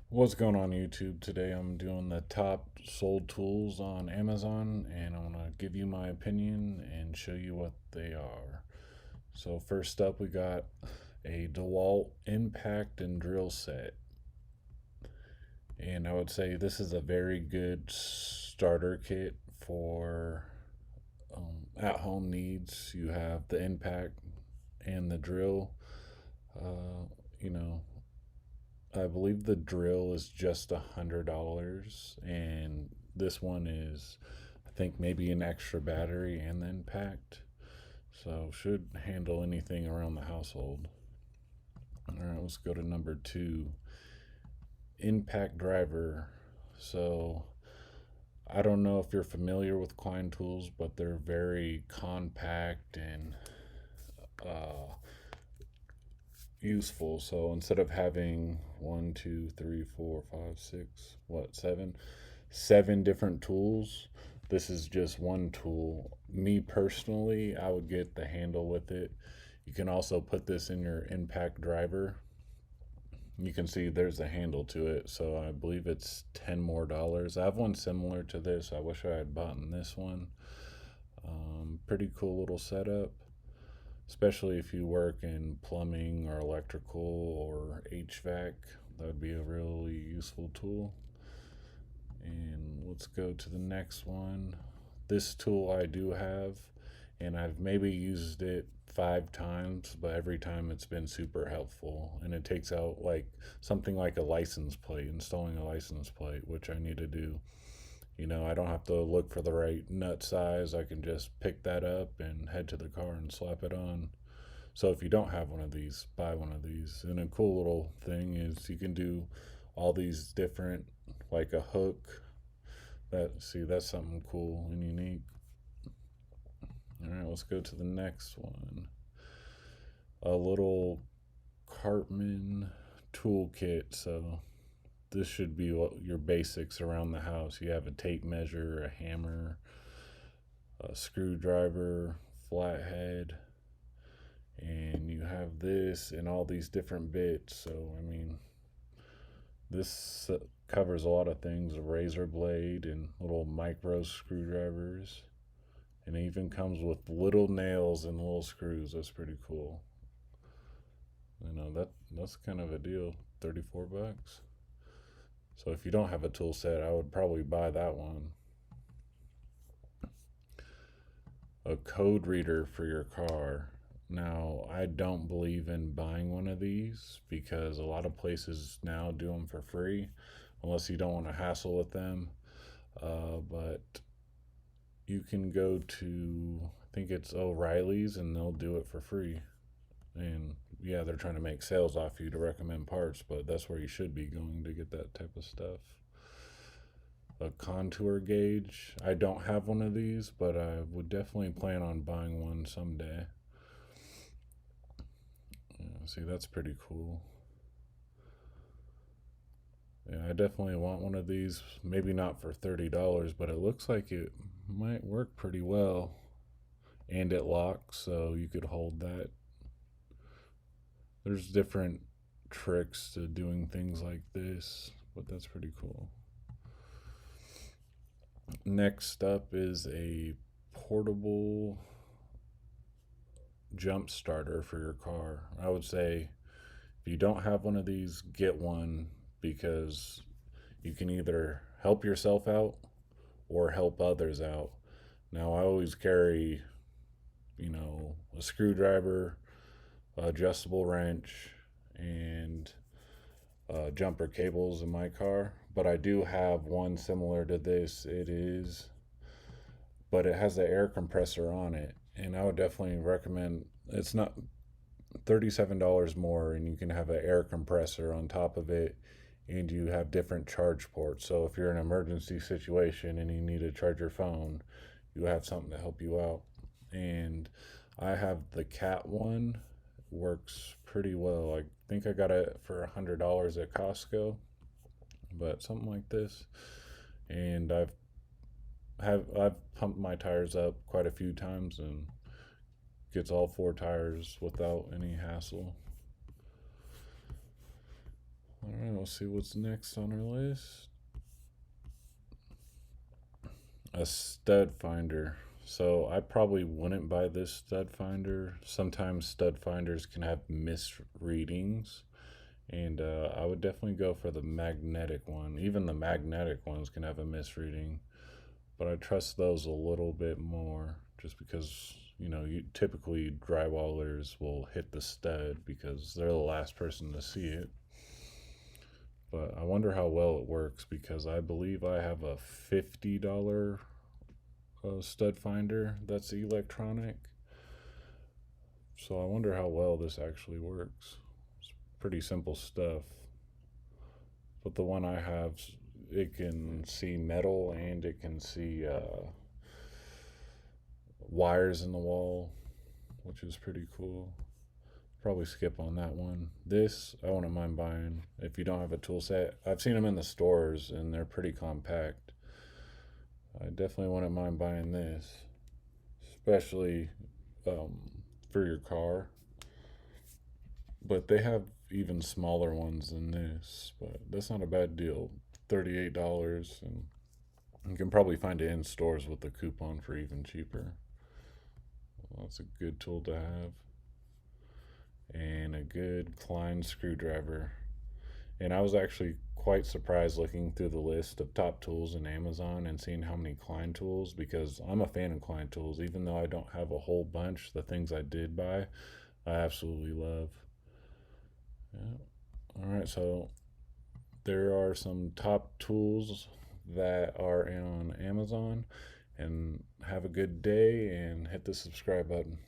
What's going on YouTube? Today I'm doing the top sold tools on Amazon and I'm going to give you my opinion and show you what they are. So first up we got a DEWALT impact and drill set. And I would say this is a very good starter kit for at-home needs. You have the impact and the drill. Uh, you know, I believe the drill is just $100, and this one is, I think, maybe an extra battery and then packed. So should handle anything around the household. All right, let's go to number two, impact driver. So I don't know if you're familiar with Klein tools, but they're very compact and uh, useful. So instead of having one, two, three, four, five, six, seven different tools, this is just one tool. Me personally, I would get the handle with it. You can also put this in your impact driver. You can see there's a handle to it, so I believe it's $10 more. I have one similar to this. I wish I had bought this one. Pretty cool little setup, especially if you work in plumbing or electrical or HVAC. That would be a really useful tool. And let's go to the next one. This tool I do have, and I've maybe used it 5 times, but every time it's been super helpful. And it takes out like something like a license plate, installing a license plate, which I need to do. I don't have to look for the right nut size. I can just pick that up and head to the car and slap it on. So if you don't have one of these, buy one of these. And a cool little thing is you can do all these different, like a hook. That's something cool and unique. All right, let's go to the next one. A little Cartman toolkit. So this should be your basics around the house. You have a tape measure, a hammer, a screwdriver, flathead, and you have this and all these different bits. So this covers a lot of things: a razor blade and little micro screwdrivers, and it even comes with little nails and little screws. That's pretty cool. That's kind of a deal. $34. So if you don't have a tool set, I would probably buy that one. A code reader for your car. Now, I don't believe in buying one of these because a lot of places now do them for free, unless you don't want to hassle with them. But you can go to, I think it's O'Reilly's, and they'll do it for free. And yeah, they're trying to make sales off you to recommend parts, but that's where you should be going to get that type of stuff. A contour gauge. I don't have one of these, but I would definitely plan on buying one someday. Yeah, see, that's pretty cool. Yeah, I definitely want one of these. Maybe not for $30, but it looks like it might work pretty well. And it locks, so you could hold that. There's different tricks to doing things like this, but that's pretty cool. Next up is a portable jump starter for your car. I would say if you don't have one of these, get one, because you can either help yourself out or help others out. Now, I always carry, a screwdriver, adjustable wrench, and jumper cables in my car, but I do have one similar to this. But it has the air compressor on it, and I would definitely recommend. It's not $37 more, and you can have an air compressor on top of it, and you have different charge ports. So if you're in an emergency situation and you need to charge your phone, you have something to help you out. And I have the cat one. Works pretty well. I think I got it for $100 at Costco, but something like this. And I've pumped my tires up quite a few times and gets all 4 tires without any hassle. All right, let's see what's next on our list. A stud finder. So I probably wouldn't buy this stud finder. Sometimes stud finders can have misreadings, and I would definitely go for the magnetic one. Even the magnetic ones can have a misreading, but I trust those a little bit more just because, you typically drywallers will hit the stud because they're the last person to see it. But I wonder how well it works because I believe I have a $50 stud finder that's electronic. So I wonder how well this actually works. It's pretty simple stuff. But the one I have, it can see metal and it can see wires in the wall, which is pretty cool. Probably skip on that one. This, I wouldn't mind buying if you don't have a tool set. I've seen them in the stores and they're pretty compact. I definitely wouldn't mind buying this, especially for your car. But they have even smaller ones than this, but that's not a bad deal. $38, and you can probably find it in stores with a coupon for even cheaper. Well, that's a good tool to have. And a good Klein screwdriver. And I was actually quite surprised looking through the list of top tools in Amazon and seeing how many Klein tools, because I'm a fan of Klein tools. Even though I don't have a whole bunch, the things I did buy, I absolutely love. Yeah. All right, so there are some top tools that are on Amazon. And have a good day and hit the subscribe button.